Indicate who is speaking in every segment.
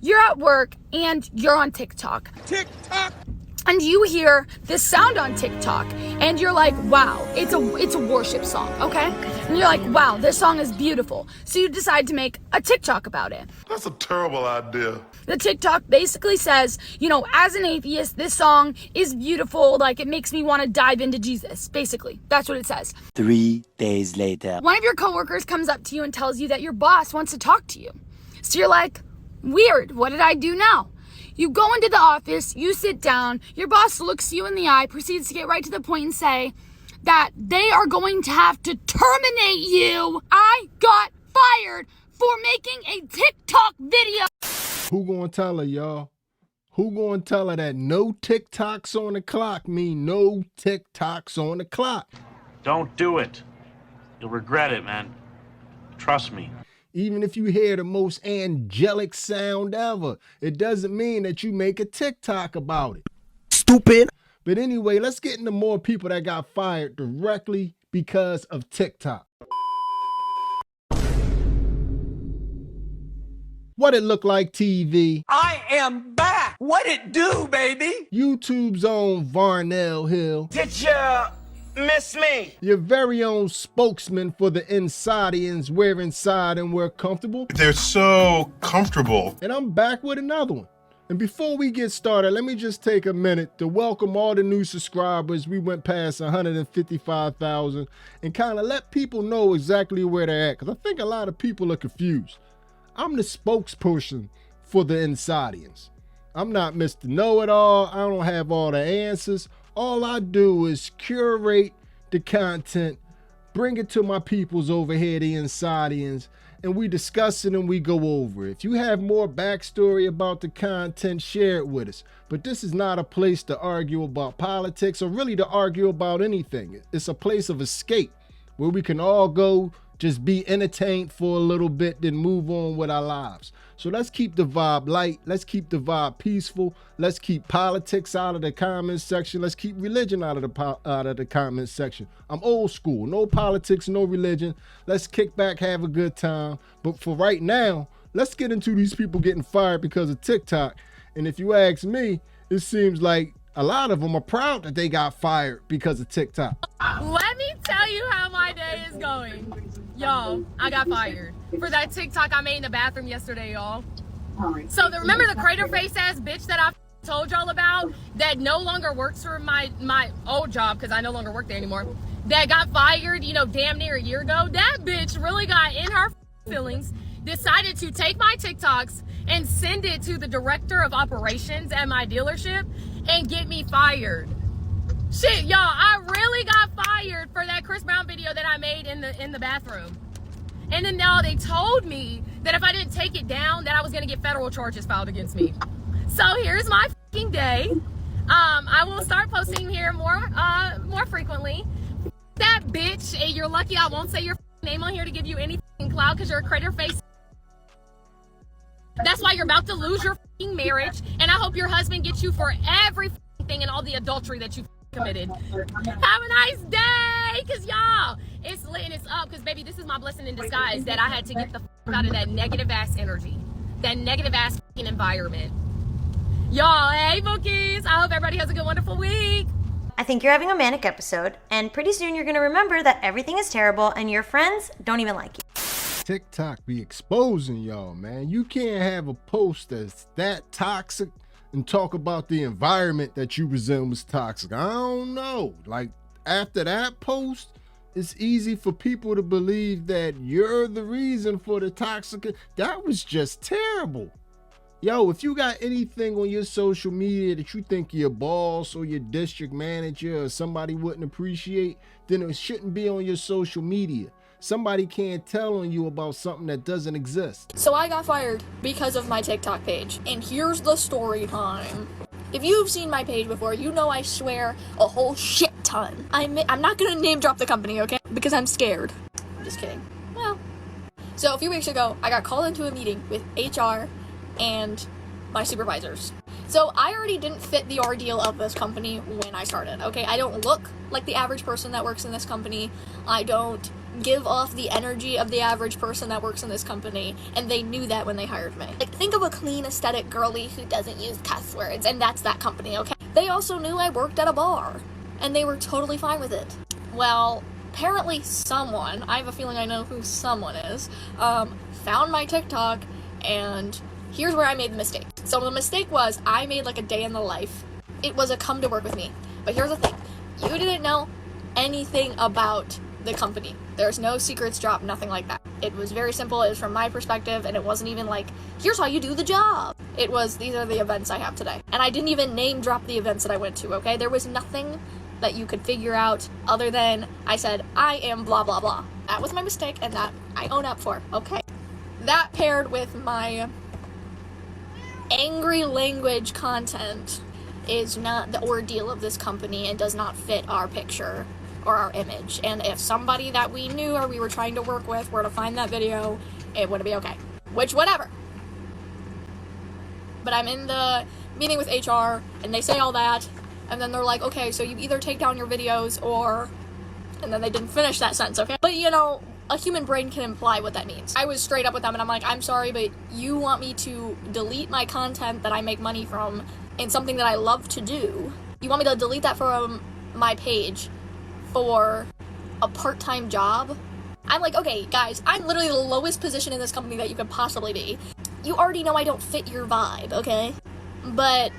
Speaker 1: you're at work and you're on TikTok. And you hear this sound on TikTok and you're like, wow, it's a worship song, okay? And you're like, wow, this song is beautiful. So you decide to make a TikTok about it.
Speaker 2: That's a terrible idea.
Speaker 1: The TikTok basically says, as an atheist, this song is beautiful. Like, it makes me want to dive into Jesus. Basically, that's what it says.
Speaker 3: 3 days later.
Speaker 1: One of your coworkers comes up to you and tells you that your boss wants to talk to you. So you're like, weird, what did I do now? You go into the office, you sit down, your boss looks you in the eye, proceeds to get right to the point and say that they are going to have to terminate you. I got fired for making a TikTok video.
Speaker 4: Who gonna tell her, y'all? Who gonna tell her that no TikToks on the clock mean no TikToks on the clock?
Speaker 5: Don't do it. You'll regret it, man. Trust me.
Speaker 4: Even if you hear the most angelic sound ever, it doesn't mean that you make a TikTok about it.
Speaker 3: Stupid.
Speaker 4: But anyway, let's get into more people that got fired directly because of TikTok. What it look like, TV?
Speaker 6: I am back. What it do, baby?
Speaker 4: YouTube's own Varnell Hill.
Speaker 6: Did you miss me?
Speaker 4: Your very own spokesman for the Insidians, we're inside and we're comfortable.
Speaker 2: They're so comfortable.
Speaker 4: And I'm back with another one. And before we get started, let me just take a minute to welcome all the new subscribers. We went past 155,000 and kind of let people know exactly where they're at, because I think a lot of people are confused. I'm the spokesperson for the Insidians. I'm not Mr. Know-It-All. I don't have all the answers. All I do is curate the content, bring it to my peoples over here, the Insidians, and we discuss it and we go over it. If you have more backstory about the content, share it with us. But this is not a place to argue about politics or really to argue about anything. It's a place of escape where we can all go just be entertained for a little bit, then move on with our lives. So let's keep the vibe light. Let's keep the vibe peaceful. Let's keep politics out of the comments section. Let's keep religion out of the comments section. I'm old school. No politics, no religion. Let's kick back, have a good time. But for right now, let's get into these people getting fired because of TikTok. And if you ask me, it seems like a lot of them are proud that they got fired because of TikTok.
Speaker 7: Let me tell you how my day is going. Y'all, I got fired for that TikTok I made in the bathroom yesterday, y'all. So remember the crater face ass bitch that I told y'all about that no longer works for my old job, because I no longer work there anymore, that got fired, damn near a year ago? That bitch really got in her feelings, decided to take my TikToks and send it to the director of operations at my dealership and get me fired. Shit, y'all, I really got fired for that Chris Brown video that I made in the bathroom. And then now they told me that if I didn't take it down, that I was gonna get federal charges filed against me. So here's my fucking day. I will start posting here more frequently. That bitch, and you're lucky I won't say your name on here to give you any clout because you're a crater face. That's why you're about to lose your marriage, and I hope your husband gets you for every thing and all the adultery that you committed. Have a nice day, because y'all, it's lit and it's up, because baby, this is my blessing in disguise that I had to get the out of that negative ass energy, that negative ass environment. Y'all, hey bookies, I hope everybody has a good, wonderful week.
Speaker 8: I think you're having a manic episode, and pretty soon you're gonna remember that everything is terrible and your friends don't even like you.
Speaker 4: TikTok be exposing y'all, man. You can't have a post that's that toxic and talk about the environment that you presume is toxic. I don't know. Like, after that post, it's easy for people to believe that you're the reason for the toxic. That was just terrible. Yo, if you got anything on your social media that you think your boss or your district manager or somebody wouldn't appreciate, then it shouldn't be on your social media. Somebody can't tell on you about something that doesn't exist.
Speaker 9: So I got fired because of my TikTok page, and here's the story time. If you've seen my page before, you know I swear a whole shit ton. I'm not gonna name drop the company, okay? Because I'm scared. Just kidding. Well, so a few weeks ago, I got called into a meeting with HR and my supervisors. So I already didn't fit the ordeal of this company when I started, okay? I don't look like the average person that works in this company. I don't give off the energy of the average person that works in this company, and they knew that when they hired me. Like, think of a clean, aesthetic girly who doesn't use cuss words, and that's that company, okay? They also knew I worked at a bar, and they were totally fine with it. Well, apparently someone, I have a feeling I know who someone is, found my TikTok, and here's where I made the mistake. So the mistake was, I made like a day in the life. It was a come to work with me. But here's the thing, you didn't know anything about the company. There's no secrets dropped, nothing like that. It was very simple, it was from my perspective, and it wasn't even like, here's how you do the job. It was, these are the events I have today. And I didn't even name drop the events that I went to, okay? There was nothing that you could figure out other than I said, I am blah, blah, blah. That was my mistake, and that I own up for, okay? That paired with my angry language content is not the ordeal of this company and does not fit our picture or our image. And if somebody that we knew or we were trying to work with were to find that video, it would be okay. Which, whatever. But I'm in the meeting with HR, and they say all that, and then they're like, okay, so you either take down your videos or... And then they didn't finish that sentence, okay? But, you know, a human brain can imply what that means. I was straight up with them, and I'm like, I'm sorry, but you want me to delete my content that I make money from in something that I love to do? You want me to delete that from my page for a part-time job? I'm like, okay, guys, I'm literally the lowest position in this company that you could possibly be. You already know I don't fit your vibe, okay? But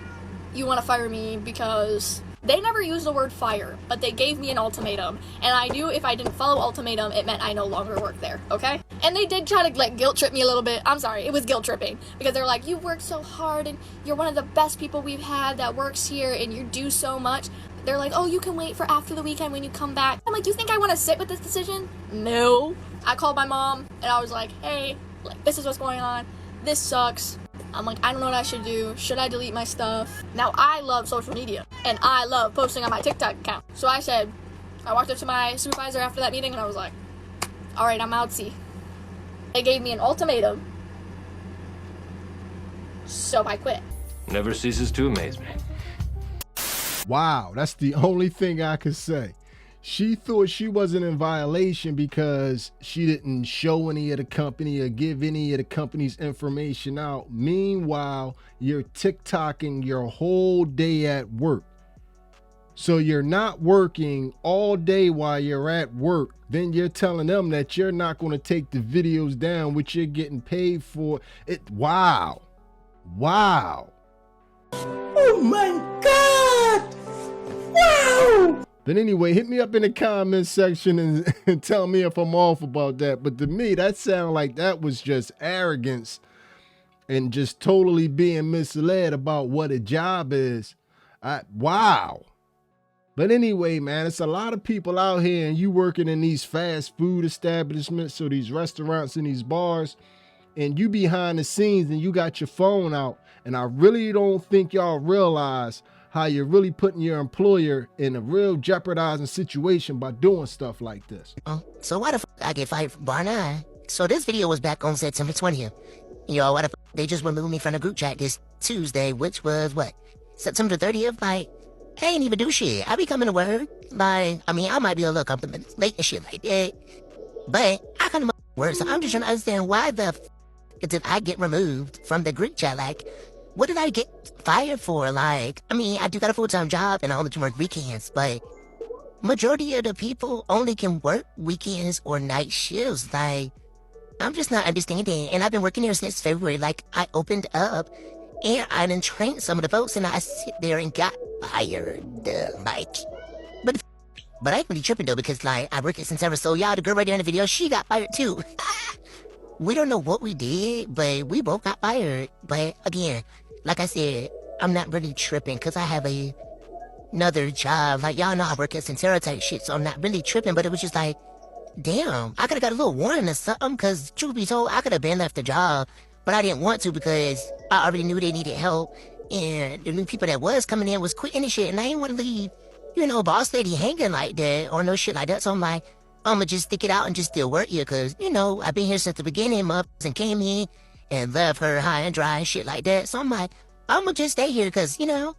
Speaker 9: you want to fire me because... They never used the word fire, but they gave me an ultimatum, and I knew if I didn't follow ultimatum, it meant I no longer worked there, okay? And they did try to, like, guilt trip me a little bit. I'm sorry, it was guilt tripping, because they're like, you worked so hard, and you're one of the best people we've had that works here, and you do so much. They're like, oh, you can wait for after the weekend when you come back. I'm like, you think I want to sit with this decision? No. I called my mom, and I was like, hey, like, this is what's going on. This sucks. I'm like, I don't know what I should do. Should I delete my stuff? Now, I love social media, and I love posting on my TikTok account. So I said, I walked up to my supervisor after that meeting, and I was like, all right, I'm outsy. They gave me an ultimatum, so I quit.
Speaker 10: Never ceases to amaze me.
Speaker 4: Wow, that's the only thing I could say. She thought she wasn't in violation because she didn't show any of the company or give any of the company's information out. Meanwhile, you're TikToking your whole day at work. So you're not working all day while you're at work. Then you're telling them that you're not going to take the videos down, which you're getting paid for. Wow. Wow.
Speaker 3: Oh my God! Wow!
Speaker 4: Then anyway, hit me up in the comment section and tell me if I'm off about that. But to me, that sounded like that was just arrogance and just totally being misled about what a job is. Wow. But anyway, man, it's a lot of people out here, and you working in these fast food establishments, so these restaurants and these bars, and you behind the scenes and you got your phone out. And I really don't think y'all realize how you're really putting your employer in a real jeopardizing situation by doing stuff like this.
Speaker 11: So why the I get fired from Bar 9? So this video was back on September 20th. Yo, why the they just removed me from the group chat this Tuesday, which was what? September 30th? Like, I ain't even do shit. I be coming to work. Like, I mean, I might be a little couple minutes late and shit like that, but I come to work, so I'm just trying to understand why the did I get removed from the group chat? Like, what did I get fired for? Like, I mean, I do got a full-time job and I only can work weekends, but majority of the people only can work weekends or night shifts. Like, I'm just not understanding. And I've been working here since February. Like, I opened up and I done trained some of the folks, and I sit there and got fired. Like, but I ain't really tripping though, because like, I work it since ever. So y'all, the girl right there in the video, she got fired too. We don't know what we did, but we both got fired. But again, like I said, I'm not really tripping because I have another job. Like, y'all know I work at Centera type shit, so I'm not really tripping. But it was just like, damn, I could have got a little warning or something, because truth be told, I could have been left the job, but I didn't want to because I already knew they needed help, and the new people that was coming in was quitting and shit, and I didn't want to leave, you know, boss lady hanging like that or no shit like that. So I'm like, I'm gonna just stick it out and just still work here, because, you know, I've been here since the beginning, and came in and left her high and dry and shit like that. So I'm like, I'm gonna just stay here because, you know,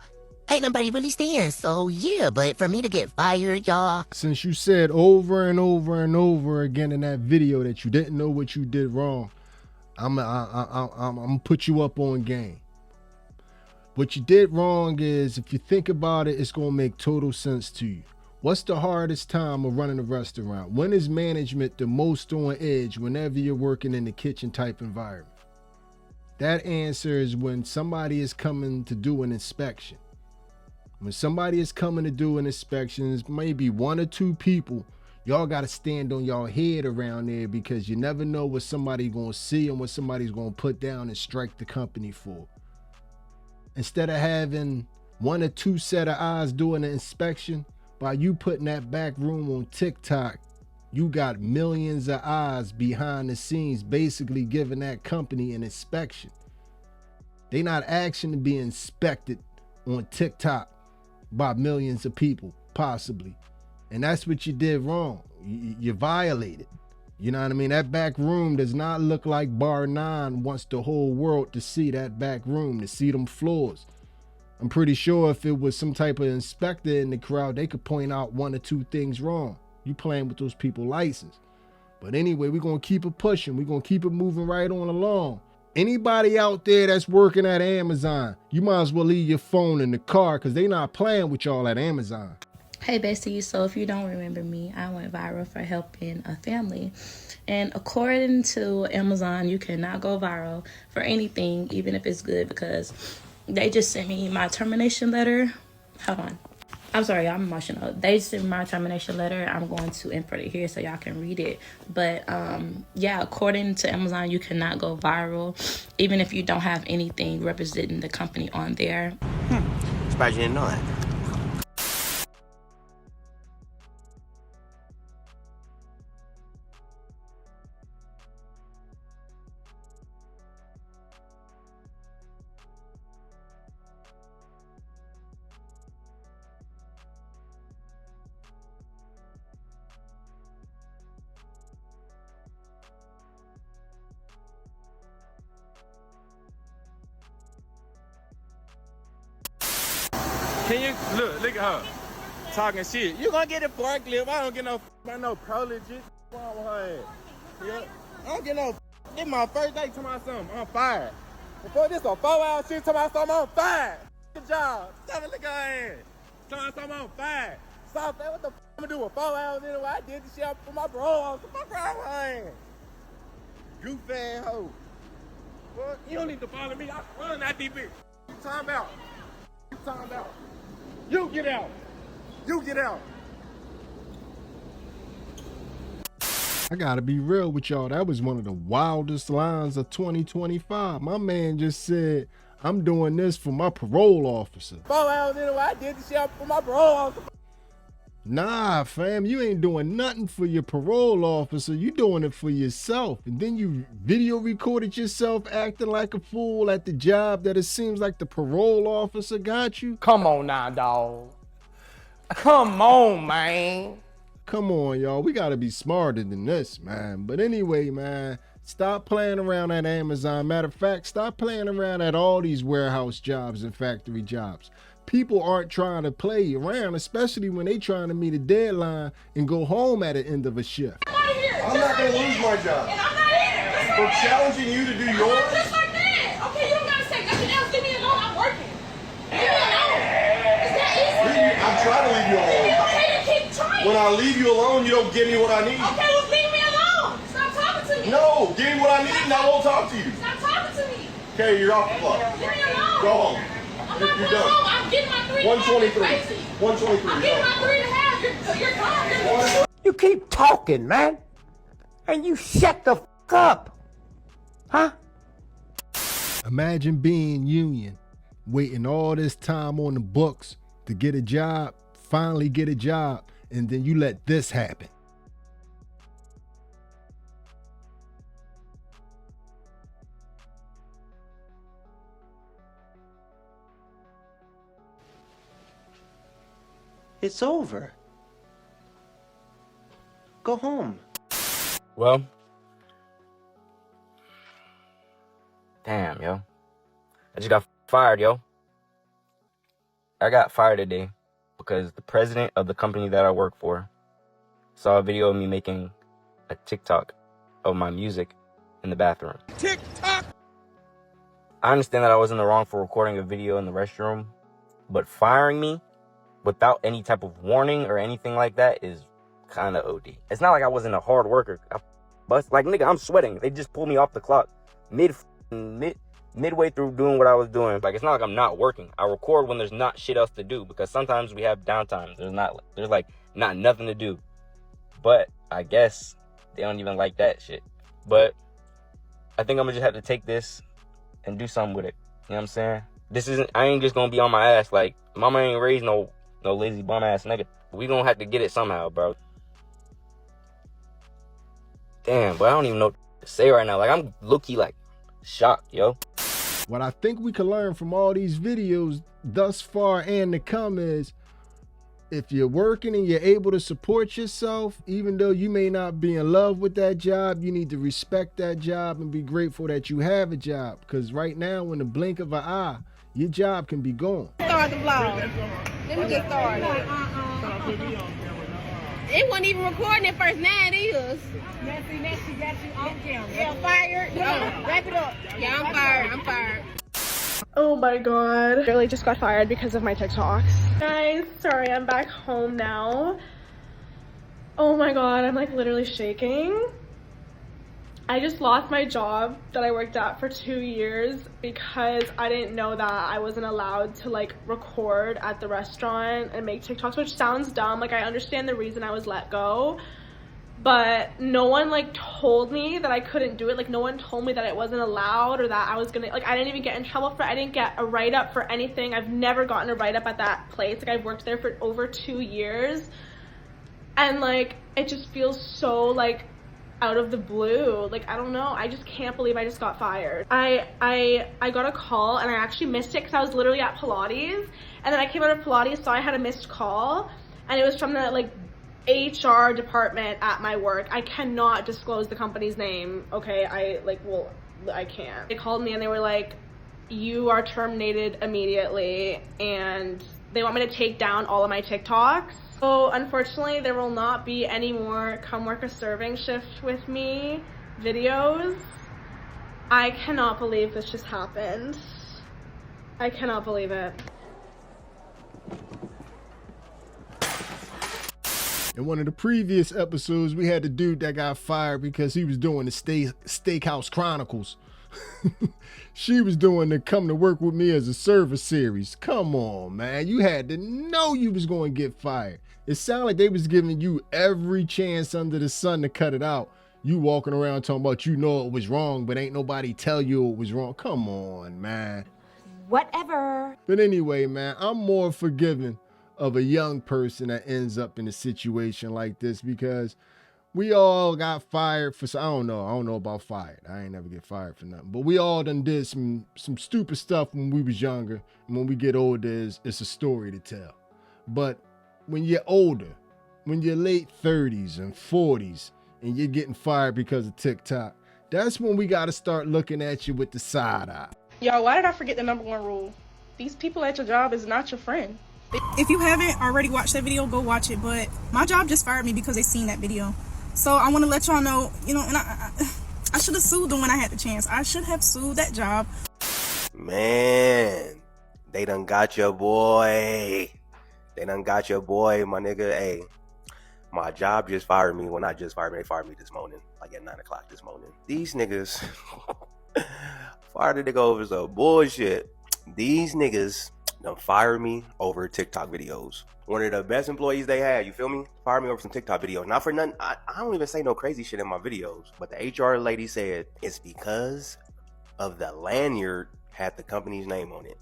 Speaker 11: ain't nobody really there. So yeah, but for me to get fired, y'all.
Speaker 4: Since you said over and over and over again in that video that you didn't know what you did wrong, I'm gonna put you up on game. What you did wrong is, if you think about it, it's gonna make total sense to you. What's the hardest time of running a restaurant? When is management the most on edge whenever you're working in the kitchen type environment? That answer is when somebody is coming to do an inspection. When somebody is coming to do an inspection, it's maybe 1 or 2 people. Y'all got to stand on y'all head around there, because you never know what somebody's going to see and what somebody's going to put down and strike the company for. Instead of having 1 or 2 set of eyes doing the inspection, by you putting that back room on TikTok, you got millions of eyes behind the scenes basically giving that company an inspection. They not asking to be inspected on TikTok by millions of people, possibly. And that's what you did wrong. You violated. You know what I mean? That back room does not look like Bar 9 wants the whole world to see that back room, to see them floors. I'm pretty sure if it was some type of inspector in the crowd, they could point out 1 or 2 things wrong. You playing with those people's license. But anyway, we're going to keep it pushing. We're going to keep it moving right on along. Anybody out there that's working at Amazon, you might as well leave your phone in the car, because they not playing with y'all at Amazon.
Speaker 12: Hey Bestie, so if you don't remember me, I went viral for helping a family. And according to Amazon, you cannot go viral for anything, even if it's good, because they just sent me my termination letter. Hold on. I'm sorry, I'm emotional. They sent me my termination letter. I'm going to input it here so y'all can read it. But yeah, according to Amazon, you cannot go viral, even if you don't have anything representing the company on there.
Speaker 6: Surprised you didn't know that.
Speaker 13: Can you look at her talking shit? You gonna get a forklift? I don't get no privileges. What's wrong with her ass? Yeah, I don't get no. This my first day to my something. I'm fired. Before this a 4-hour shit to my something, I'm fired. Good job. Tell me, look at her ass. Tell me something, I'm fired. Stop that. What the I'm gonna do with 4 hours anyway? I did the shit for my parole. What the fuck wrong with her ass? Goof ass hoe. What? You don't need to follow me. I run that DB. You talking about? You talking about? You get out. You get out.
Speaker 4: I gotta be real with y'all. That was one of the wildest lines of 2025. My man just said, I'm doing this for my parole officer.
Speaker 13: 4 hours anyway. I did the shit for my parole officer.
Speaker 4: Nah, fam, you ain't doing nothing for your parole officer. You doing it for yourself. And then you video recorded yourself acting like a fool at the job that it seems like the parole officer got you.
Speaker 6: Come on now, dog. Come on, man.
Speaker 4: Come on, y'all. We gotta be smarter than this, man. But anyway, man, stop playing around at Amazon. Matter of fact, stop playing around at all these warehouse jobs and factory jobs. People aren't trying to play around, especially when they trying to meet a deadline and go home at the end of a shift.
Speaker 13: I'm not going to lose my job.
Speaker 7: And I'm not either.
Speaker 13: For challenging you to do yours?
Speaker 7: Just like that. Okay, you don't gotta say nothing else. Leave me alone. I'm working. Leave me alone. Is that easy?
Speaker 13: I'm trying to leave you alone.
Speaker 7: Okay, you keep trying.
Speaker 13: When I leave you alone, you don't give me what I need.
Speaker 7: Okay, well, leave me alone. Stop talking to me.
Speaker 13: No, give me what I need and I won't talk to you.
Speaker 7: Stop talking to me.
Speaker 13: Okay, you're off the clock.
Speaker 7: Leave me alone.
Speaker 13: Go home.
Speaker 7: I'm not
Speaker 13: You're
Speaker 7: going
Speaker 13: done.
Speaker 7: home. I'm getting my 3 and a half.
Speaker 13: 123.
Speaker 7: You're crazy.
Speaker 13: 123.
Speaker 7: I'm getting my 3 and a half. You're gone.
Speaker 6: You keep talking, man. And you shut the fuck up. Huh?
Speaker 4: Imagine being union, waiting all this time on the books to get a job, finally get a job, and then you let this happen.
Speaker 6: It's over. Go home.
Speaker 14: Well, damn, yo. I just got fired, yo. I got fired today because the president of the company that I work for saw a video of me making a TikTok of my music in the bathroom.
Speaker 13: TikTok!
Speaker 14: I understand that I was in the wrong for recording a video in the restroom, but firing me without any type of warning or anything like that is kind of OD. It's not like I wasn't a hard worker. Like, nigga, I'm sweating. They just pulled me off the clock midway through doing what I was doing. Like, it's not like I'm not working. I record when there's not shit else to do, because sometimes we have downtime. There's like not nothing to do. But I guess they don't even like that shit. But I think I'm gonna just have to take this and do something with it. You know what I'm saying? I ain't just gonna be on my ass. Like, mama ain't raised no lazy bum ass nigga. We gonna have to get it somehow, bro. Damn, but I don't even know what to say right now. Like, I'm low-key like shocked, yo.
Speaker 4: What I think we can learn from all these videos thus far and to come is, if you're working and you're able to support yourself, even though you may not be in love with that job, you need to respect that job and be grateful that you have a job. Because right now, in the blink of an eye, your job can be gone.
Speaker 15: Start the vlog. Let me get started. It wasn't even recording at first. Now it is. Nancy got you on camera. Yeah, fired. Wrap it up. Yeah, I'm fired.
Speaker 16: Oh my god. I really just got fired because of my TikToks. Guys, sorry, I'm back home now. Oh my god, I'm like literally shaking. I just lost my job that I worked at for 2 years because I didn't know that I wasn't allowed to like record at the restaurant and make TikToks, which sounds dumb. Like, I understand the reason I was let go, but no one like told me that I couldn't do it. Like, no one told me that it wasn't allowed or that I was gonna, like, I didn't even get in trouble for it. I didn't get a write-up for anything. I've never gotten a write-up at that place. Like, I've worked there for over 2 years, and like, it just feels so like out of the blue. Like, I don't know, I just can't believe I just got fired. I got a call and I actually missed it because I was literally at Pilates, and then I came out of Pilates, so I had a missed call, and it was from the like HR department at my work. I cannot disclose the company's name, okay? I can't. They called me and they were like, you are terminated immediately, and they want me to take down all of my TikToks. So unfortunately, there will not be any more come work a serving shift with me videos. I cannot believe this just happened. I cannot believe it.
Speaker 4: In one of the previous episodes, we had the dude that got fired because he was doing the Steakhouse Chronicles. She was doing the Come to Work With Me as a Service series. Come on, man. You had to know you was going to get fired. It sounded like they was giving you every chance under the sun to cut it out. You walking around talking about you know it was wrong, but ain't nobody tell you it was wrong. Come on, man.
Speaker 8: Whatever.
Speaker 4: But anyway, man, I'm more forgiving of a young person that ends up in a situation like this, because we all got fired for, I don't know about fired. I ain't never get fired for nothing. But we all done did some stupid stuff when we was younger. And when we get older, it's a story to tell. But when you're older, when you're late 30s and 40s, and you're getting fired because of TikTok, that's when we got to start looking at you with the side eye.
Speaker 16: Yo, why did I forget the #1 rule? These people at your job is not your friend.
Speaker 17: If you haven't already watched that video, go watch it. But my job just fired me because they seen that video. So I want to let y'all know, you know, and I should have sued them when I had the chance. I should have sued that job.
Speaker 18: Man, they done got your boy. They done got your boy, my nigga. Hey, my job just fired me. Well, not just fired me. They fired me this morning, like at 9 o'clock this morning. These niggas fired a nigga over some bullshit. These niggas done fired me over TikTok videos. One of the best employees they had, you feel me? Fired me over some TikTok videos. Not for nothing. I don't even say no crazy shit in my videos. But the HR lady said it's because of the lanyard had the company's name on it.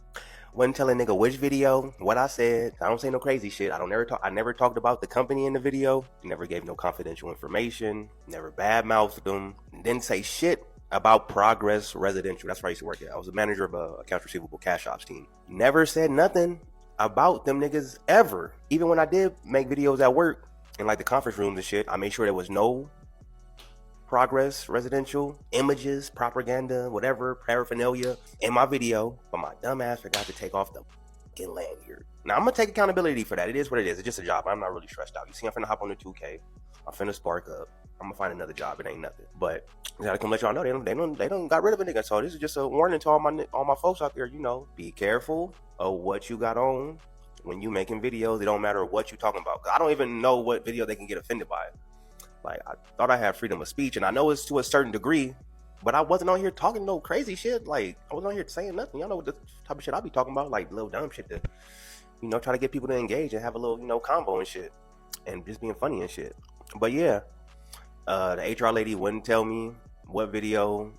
Speaker 18: Wasn't telling nigga which video, what I said. I don't say no crazy shit. I never talked about the company in the video. Never gave no confidential information. Never badmouthed them. Didn't say shit about Progress Residential. That's where I used to work at. I was the manager of a accounts receivable cash ops team. Never said nothing about them niggas ever. Even when I did make videos at work in like the conference rooms and shit, I made sure there was no Progress Residential images, propaganda, whatever, paraphernalia in my video. But my dumb ass forgot to take off the fucking lanyard. Now, I'm gonna take accountability for that. It is what it is. It's just a job. I'm not really stressed out. You see, I'm finna hop on the 2K. I'm finna spark up. I'm gonna find another job. It ain't nothing. But I gotta come let y'all know they don't got rid of a nigga. So this is just a warning to all my folks out there. You know, be careful of what you got on when you making videos. It don't matter what you talking about. 'Cause I don't even know what video they can get offended by. Like, I thought I had freedom of speech, and I know it's to a certain degree, but I wasn't on here talking no crazy shit. Like, I wasn't on here saying nothing. Y'all know what the type of shit I be talking about, like little dumb shit to, you know, try to get people to engage and have a little, you know, combo and shit, and just being funny and shit. But yeah, the HR lady wouldn't tell me what video,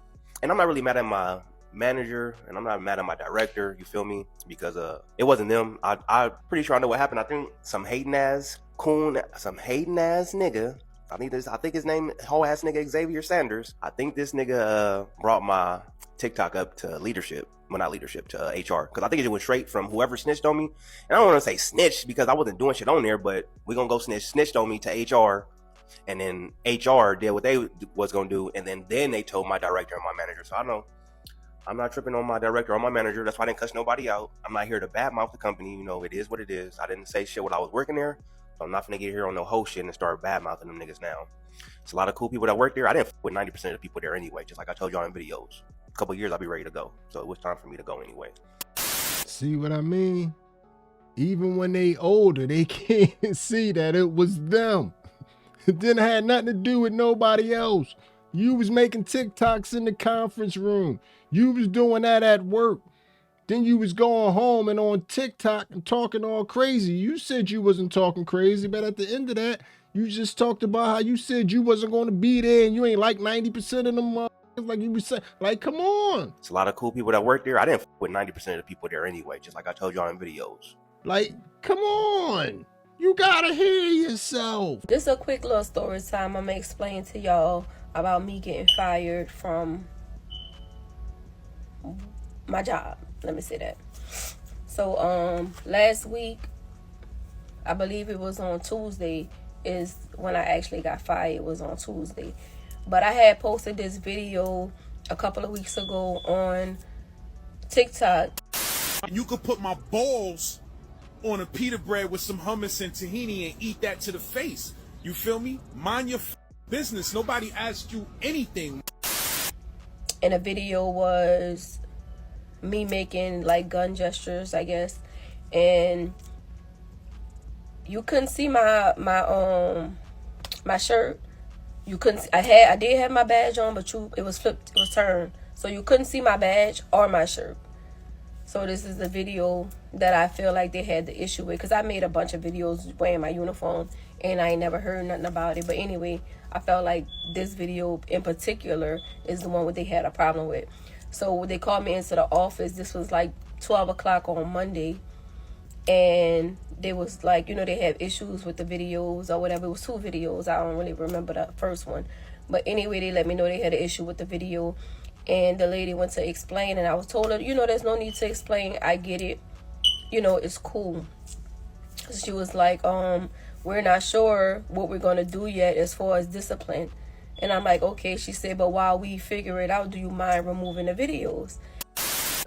Speaker 18: and I'm not really mad at my manager, and I'm not mad at my director, you feel me, because it wasn't them. I'm pretty sure I know what happened. I think some hating ass nigga, I think his name, whole ass nigga Xavier Sanders. I think this nigga brought my TikTok up to leadership. Well, not leadership, to HR. Because I think it went straight from whoever snitched on me. And I don't want to say snitched because I wasn't doing shit on there, but we're going to go snitched on me to HR. And then HR did what they was going to do. And then they told my director and my manager. So I know I'm not tripping on my director or my manager. That's why I didn't cuss nobody out. I'm not here to badmouth the company. You know, it is what it is. I didn't say shit while I was working there. So I'm not finna get here on no whole shit and start badmouthing them niggas now. It's a lot of cool people that work there. I didn't f with 90% of the people there anyway, just like I told y'all in videos. A couple years, I'll be ready to go. So it was time for me to go anyway.
Speaker 4: See what I mean? Even when they older, they can't see that it was them. It didn't have nothing to do with nobody else. You was making TikToks in the conference room. You was doing that at work. Then you was going home and on TikTok and talking all crazy. You said you wasn't talking crazy, but at the end of that, you just talked about how you said you wasn't going to be there and you ain't like 90% of them. Like you was saying, like, come on.
Speaker 18: It's a lot of cool people that work there. I didn't f with 90% of the people there anyway, just like I told y'all in videos.
Speaker 4: Like, come on. You gotta hear yourself.
Speaker 19: Just a quick little story time. I'm gonna explain to y'all about me getting fired from my job. Let me say that. So last week, I believe it was on Tuesday, is when I actually got fired. It was on Tuesday. But I had posted this video a couple of weeks ago on TikTok.
Speaker 20: You could put my balls on a pita bread with some hummus and tahini and eat that to the face. You feel me? Mind your business. Nobody asked you anything.
Speaker 19: And the video was me making like gun gestures, I guess, and you couldn't see my shirt. You couldn't. I did have my badge on, but it was flipped. It was turned, so you couldn't see my badge or my shirt. So this is the video that I feel like they had the issue with, because I made a bunch of videos wearing my uniform and I ain't never heard nothing about it. But anyway, I felt like this video in particular is the one where they had a problem with. So when they called me into the office, this was like 12 o'clock on Monday, and they was like, you know, they had issues with the videos or whatever. It was 2 videos. I don't really remember the first one. But anyway, they let me know they had an issue with the video. And the lady went to explain, and I was told her, you know, there's no need to explain. I get it. You know, it's cool. She was like, we're not sure what we're going to do yet as far as discipline. And I'm like, okay. She said, but while we figure it out, do you mind removing the videos?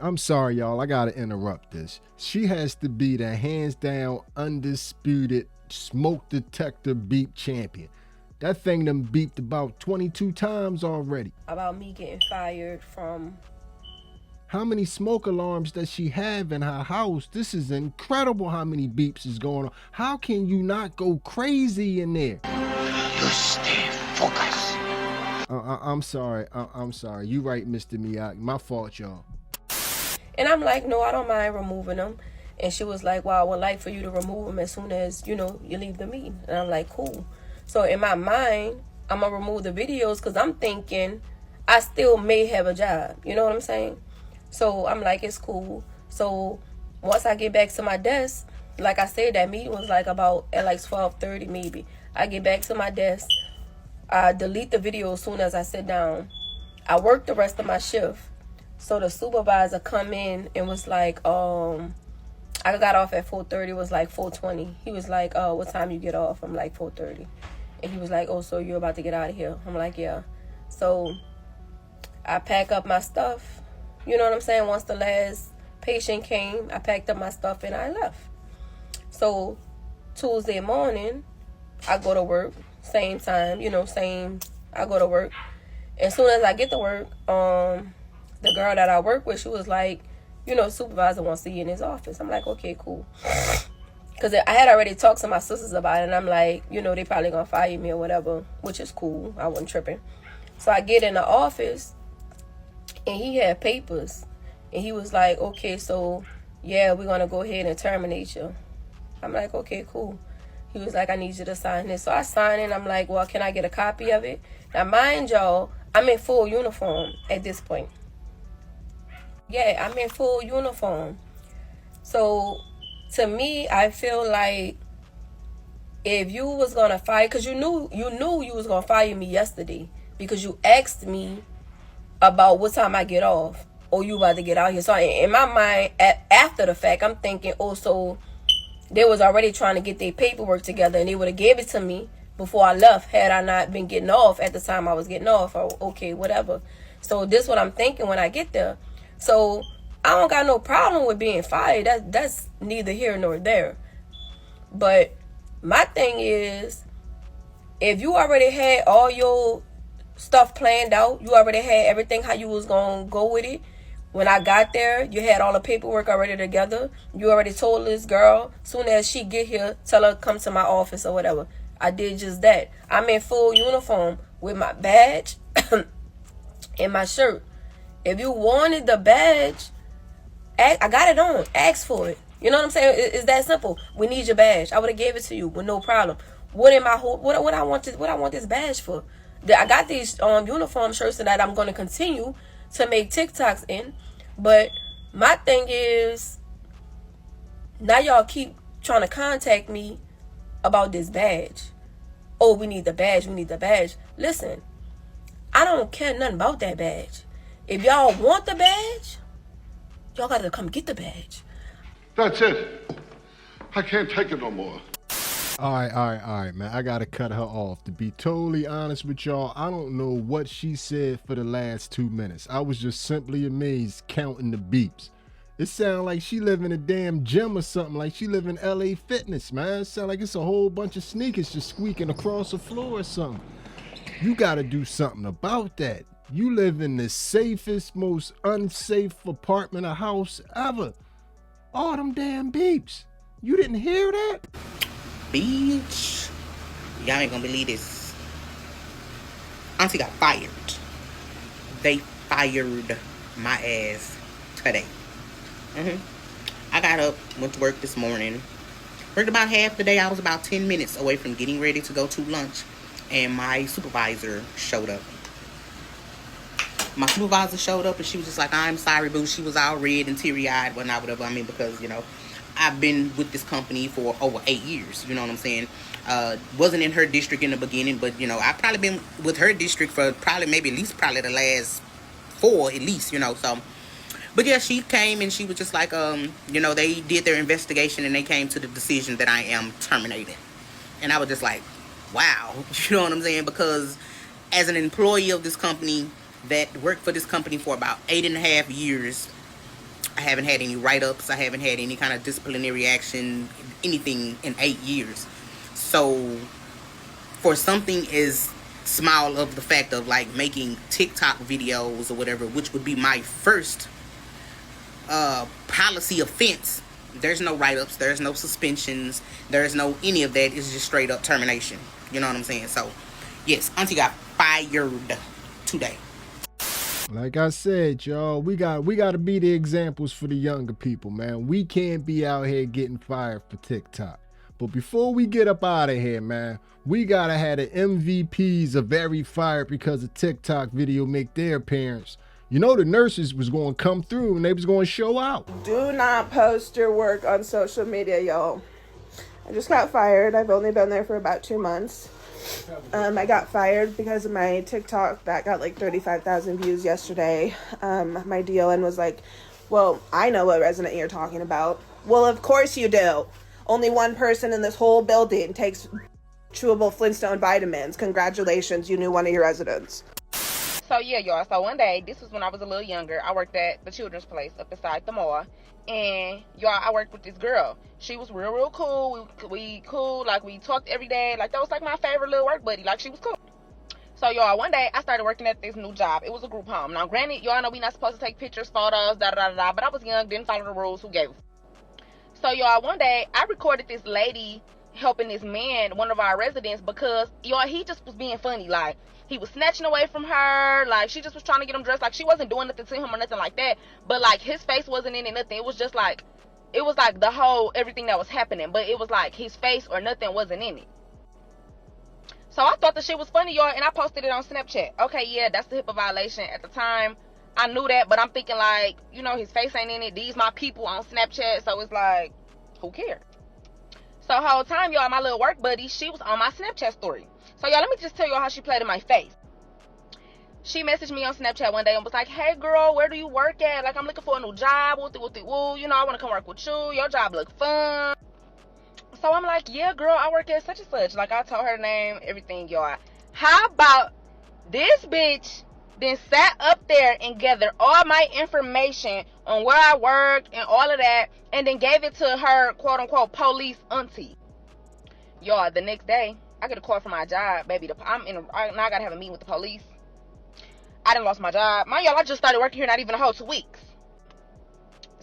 Speaker 4: I'm sorry, y'all. I got to interrupt this. She has to be the hands down, undisputed smoke detector beep champion. That thing done beeped about 22 times already.
Speaker 19: About me getting fired from...
Speaker 4: How many smoke alarms does she have in her house? This is incredible how many beeps is going on. How can you not go crazy in there?
Speaker 6: You stay focused.
Speaker 4: I'm sorry. I'm sorry. You right, Mr. Miyagi. My fault, y'all.
Speaker 19: And I'm like, no, I don't mind removing them. And she was like, well, I would like for you to remove them as soon as, you know, you leave the meeting. And I'm like, cool. So in my mind, I'm going to remove the videos because I'm thinking I still may have a job. You know what I'm saying? So I'm like, it's cool. So once I get back to my desk, like I said, that meeting was like about at like 12:30 maybe. I get back to my desk. I delete the video as soon as I sit down. I work the rest of my shift. So the supervisor come in and was like, I got off at 4:30. It was like 4:20. He was like, what time you get off? I'm like, 4:30. And he was like, oh, so you're about to get out of here? I'm like, yeah. So I pack up my stuff. You know what I'm saying? Once the last Patient came, I packed up my stuff, and I left. So Tuesday morning, I go to work, same time, I go to work. As soon as I get to work, the girl that I work with, she was like, supervisor wants to see you in his office. I'm like, okay, cool. Because I had already talked to my sisters about it, and I'm like, they probably going to fire me or whatever, which is cool. I wasn't tripping. So I get in the office, and he had papers. And he was like, okay, so, yeah, we're going to go ahead and terminate you. I'm like, okay, cool. He was like, I need you to sign this. So I signed it, and I'm like, well, can I get a copy of it? Now, mind y'all, I'm in full uniform at this point. Yeah, I'm in full uniform. So, to me, I feel like if you was going to fire, because you knew you was going to fire me yesterday because you asked me about what time I get off or you about to get out here. So, in my mind, after the fact, I'm thinking, oh, so they was already trying to get their paperwork together and they would have gave it to me before I left had I not been getting off at the time I was getting off, or okay, whatever. So this is what I'm thinking when I get there. So I don't got no problem with being fired. That's neither here nor there. But my thing is, if you already had all your stuff planned out, you already had everything how you was going to go with it. When I got there, you had all the paperwork already together. You already told this girl, soon as she get here, tell her come to my office or whatever. I did just that. I'm in full uniform with my badge and my shirt. If you wanted the badge, I got it on. Ask for it. You know what I'm saying? It's that simple. We need your badge. I would have gave it to you with no problem. What I want this badge for? I got these uniform shirts that I'm going to continue to make TikToks in. But my thing is, now y'all keep trying to contact me about this badge. Oh, we need the badge. We need the badge. Listen, I don't care nothing about that badge. If y'all want the badge, y'all got to come get the badge.
Speaker 2: That's it. I can't take it no more.
Speaker 4: All right, man. I gotta cut her off. To be totally honest with y'all, I don't know what she said for the last 2 minutes. I was just simply amazed counting the beeps. It sounded like she live in a damn gym or something, like she live in LA Fitness, man. It sound like it's a whole bunch of sneakers just squeaking across the floor or something. You gotta do something about that. You live in the safest, most unsafe apartment or house ever. All them damn beeps. You didn't hear that?
Speaker 21: Bitch, y'all ain't gonna believe this. Auntie got fired. They fired my ass today. I got up, went to work this morning. Worked about half the day. I was about 10 minutes away from getting ready to go to lunch, and my supervisor showed up. My supervisor showed up, and she was just like, I'm sorry, boo. She was all red and teary-eyed, whatever. I mean, because, I've been with this company for over 8 years. You know what I'm saying? Wasn't in her district in the beginning, but, I've probably been with her district for probably the last 4 at least, so. But yeah, she came and she was just like, they did their investigation and they came to the decision that I am terminated. And I was just like, wow, you know what I'm saying? Because as an employee of this company that worked for this company for about 8.5 years, I haven't had any write-ups. I haven't had any kind of disciplinary action, anything in 8 years. So for something as small of the fact of like making TikTok videos or whatever, which would be my first policy offense, there's no write-ups, there's no suspensions, there's no any of that. It's just straight up termination. You know what I'm saying? So yes, Auntie got fired today.
Speaker 4: Like I said, y'all, we got to be the examples for the younger people, man. We can't be out here getting fired for TikTok. But before we get up out of here, man, we got to have the MVPs of every fired because of TikTok video make their appearance. The nurses was going to come through and they was going to show out.
Speaker 16: Do not post your work on social media, y'all. I just got fired. I've only been there for about 2 months. I got fired because of my TikTok that got like 35,000 views yesterday. My DON was like, well, I know what resident you're talking about. Well, of course you do. Only one person in this whole building takes chewable Flintstone vitamins. Congratulations, you knew one of your residents.
Speaker 21: So yeah, y'all. So one day, this was when I was a little younger. I worked at the children's place up beside the mall, and y'all, I worked with this girl. She was real cool. We cool. Like, we talked every day. Like, that was like my favorite little work buddy. Like, she was cool. So y'all, one day I started working at this new job. It was a group home. Now, granted, y'all know we not supposed to take pictures, photos, but I was young, didn't follow the rules. Who gave? So y'all, one day I recorded this lady helping this man, one of our residents, because y'all, he just was being funny. Like, he was snatching away from her. Like, she just was trying to get him dressed. Like, she wasn't doing nothing to him or nothing like that. But like, his face wasn't in it, nothing. It was just like, it was like the whole everything that was happening. But it was like his face or nothing wasn't in it. So I thought the shit was funny, y'all, and I posted it on Snapchat. Okay, yeah, that's the HIPAA violation. At the time, I knew that, but I'm thinking like, you know, his face ain't in it. These my people on Snapchat, so it's like, who cares? So the whole time, y'all, my little work buddy, she was on my Snapchat story. So y'all, let me just tell y'all how she played in my face. She messaged me on Snapchat one day and was like, hey girl, where do you work at? Like, I'm looking for a new job. Woo. You know, I want to come work with you. Your job look fun. So I'm like, yeah, girl, I work at such and such. Like, I told her name, everything, y'all. How about this bitch then sat up there and gathered all my information on where I worked and all of that, and then gave it to her quote-unquote police auntie. Y'all, the next day, I get a call from my job, baby. Now I gotta have a meeting with the police. I done lost my job. Mind y'all, I just started working here not even a whole 2 weeks.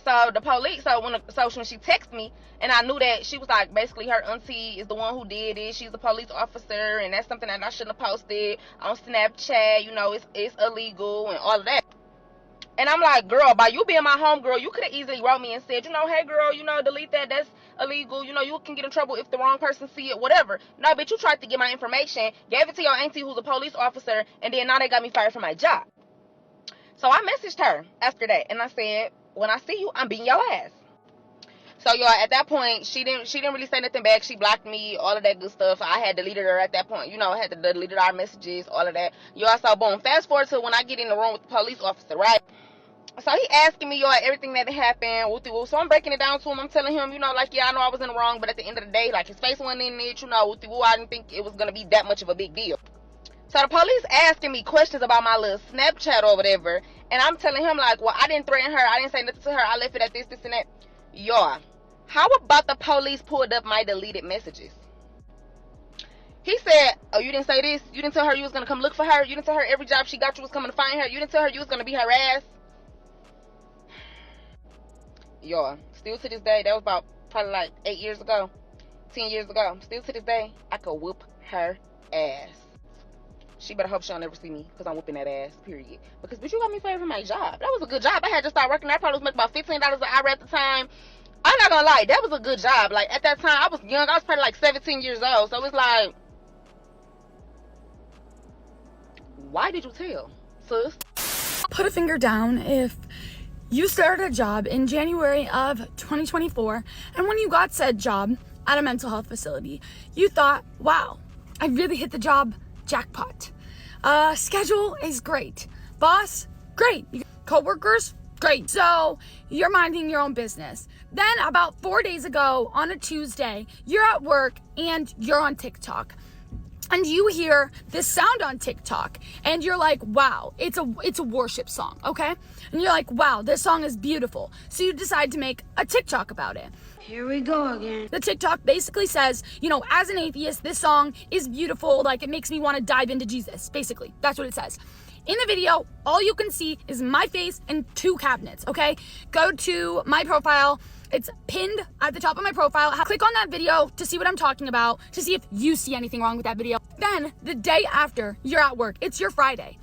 Speaker 21: So the police, so when she texted me, and I knew that she was like, basically her auntie is the one who did it. She's a police officer, and that's something that I shouldn't have posted on Snapchat. You know, it's illegal and all of that. And I'm like, girl, by you being my homegirl, you could have easily wrote me and said, you know, hey girl, you know, delete that. That's illegal. You know, you can get in trouble if the wrong person see it, whatever. No, bitch, you tried to get my information, gave it to your auntie who's a police officer, and then now they got me fired from my job. So I messaged her after that, and I said, when I see you, I'm beating your ass. So y'all, at that point, she didn't really say nothing back. She blocked me, all of that good stuff. I had deleted her at that point. You know, I had to delete our messages, all of that. Y'all, so boom, fast forward to when I get in the room with the police officer, right? So he asking me, y'all, everything that happened. Woo-woo. So I'm breaking it down to him. I'm telling him, you know, like, yeah, I know I was in the wrong, but at the end of the day, like, his face wasn't in it, you know, woo-woo. I didn't think it was going to be that much of a big deal. So the police asking me questions about my little Snapchat or whatever, and I'm telling him, like, well, I didn't threaten her. I didn't say nothing to her. I left it at this, and that. Y'all, how about the police pulled up my deleted messages? He said, oh, you didn't say this? You didn't tell her you was going to come look for her? You didn't tell her every job she got you was coming to find her? You didn't tell her you was going to beat her ass? Y'all, still to this day, that was about probably like 8 years ago, 10 years ago. Still to this day, I could whoop her ass. She better hope she don't ever see me, because I'm whooping that ass, period. Because, bitch, you got me fired from my job. That was a good job. I had just started working. I probably was making about $15 an hour at the time. I'm not gonna lie, that was a good job. Like, at that time, I was young. I was probably like 17 years old. So it's like, why did you tell, sis?
Speaker 1: Put a finger down if you started a job in January of 2024, and when you got said job at a mental health facility, you thought, wow, I really hit the job jackpot. Schedule is great. Boss, great. Co-workers, great. So you're minding your own business. Then about 4 days ago on a Tuesday, you're at work and you're on TikTok. And you hear this sound on TikTok and you're like, wow, it's a worship song, okay? And you're like, wow, this song is beautiful. So you decide to make a TikTok about it. Here we go again. The TikTok basically says, you know, as an atheist, this song is beautiful. Like, it makes me want to dive into Jesus. Basically, that's what it says. In the video, all you can see is my face and 2 cabinets, okay? Go to my profile. It's pinned at the top of my profile. Click on that video to see what I'm talking about, to see if you see anything wrong with that video. Then, the day after, you're at work. It's your Friday.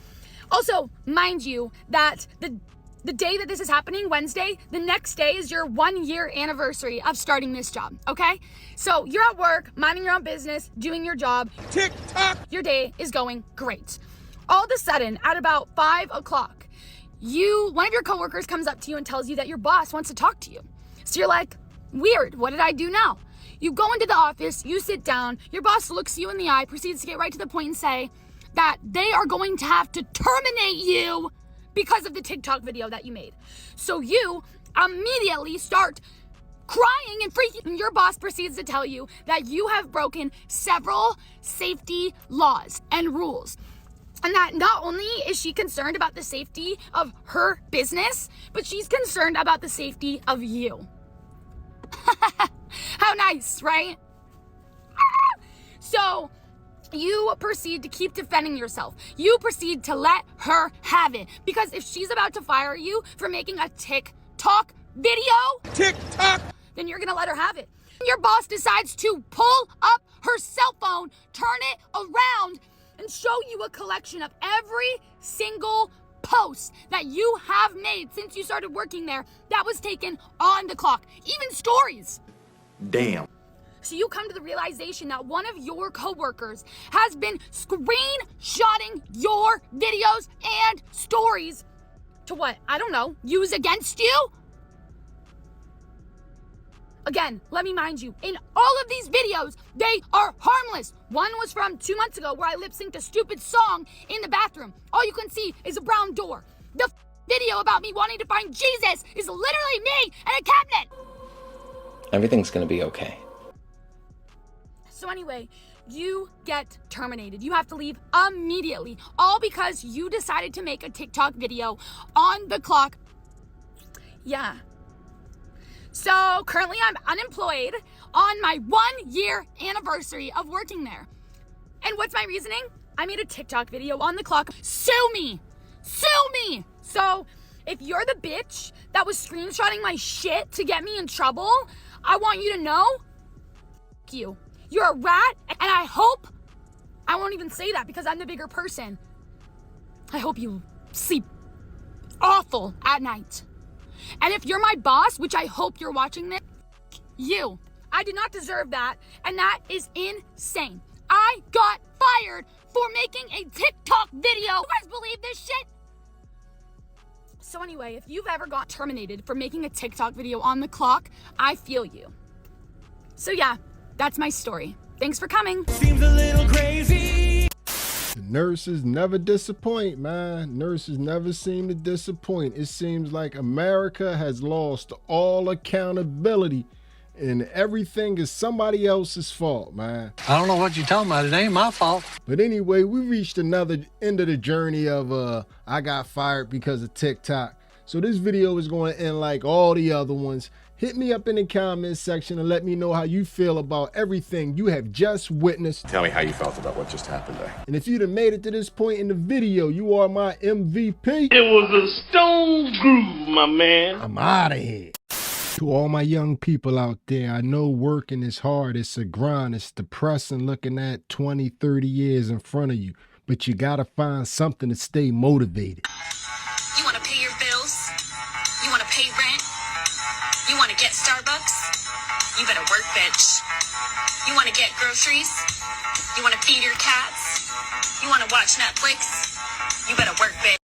Speaker 1: Also, mind you that the day that this is happening, Wednesday, the next day is your 1-year anniversary of starting this job, okay? So you're at work, minding your own business, doing your job. TikTok! Your day is going great. All of a sudden, at about 5 o'clock, one of your coworkers comes up to you and tells you that your boss wants to talk to you. So you're like, weird, what did I do now? You go into the office, you sit down, your boss looks you in the eye, proceeds to get right to the point and say that they are going to have to terminate you because of the TikTok video that you made. So you immediately start crying and freaking, and your boss proceeds to tell you that you have broken several safety laws and rules. And that not only is she concerned about the safety of her business, but she's concerned about the safety of you. How nice, right? So you proceed to keep defending yourself. You proceed to let her have it. Because if she's about to fire you for making a TikTok video, then you're gonna let her have it. Your boss decides to pull up her cell phone, turn it around, and show you a collection of every single post that you have made since you started working there that was taken on the clock, even stories.
Speaker 5: Damn.
Speaker 1: So you come to the realization that one of your coworkers has been screenshotting your videos and stories to what? I don't know, use against you? Again, let me mind you, in all of these videos, they are harmless. One was from 2 months ago where I lip-synced a stupid song in the bathroom. All you can see is a brown door. The video about me wanting to find Jesus is literally me and a cabinet.
Speaker 5: Everything's gonna be okay.
Speaker 1: So anyway, you get terminated. You have to leave immediately, all because you decided to make a TikTok video on the clock. Yeah. So currently I'm unemployed on my 1-year anniversary of working there. And what's my reasoning? I made a TikTok video on the clock. Sue me! Sue me! So if you're the bitch that was screenshotting my shit to get me in trouble, I want you to know, you. You're a rat, and I hope, I won't even say that because I'm the bigger person. I hope you sleep awful at night. And if you're my boss, which I hope you're watching this, you. I did not deserve that, and that is insane. I got fired for making a TikTok video. You guys believe this shit? So anyway, if you've ever got terminated for making a TikTok video on the clock, I feel you. So yeah, that's my story. Thanks for coming.
Speaker 3: Seems a little crazy.
Speaker 4: The nurses never disappoint, man. Nurses never seem to disappoint. It seems like America has lost all accountability and everything is somebody else's fault, man.
Speaker 22: I don't know what you're talking about. It ain't my fault.
Speaker 4: But anyway, we reached another end of the journey of I got fired because of TikTok. So this video is going to end like all the other ones. Hit me up in the comments section and let me know how you feel about everything you have just witnessed.
Speaker 23: Tell me how you felt about what just happened there.
Speaker 4: And if you'd have made it to this point in the video, you are my MVP.
Speaker 3: It was a stone groove, my man.
Speaker 4: I'm out of here. To all my young people out there, I know working is hard. It's a grind. It's depressing looking at 20, 30 years in front of you. But you got to find something to stay motivated.
Speaker 24: You want to pay your bills? You want to pay rent? You want to get Starbucks? You better work, bitch. You want to get groceries? You want to feed your cats? You want to watch Netflix? You better work, bitch.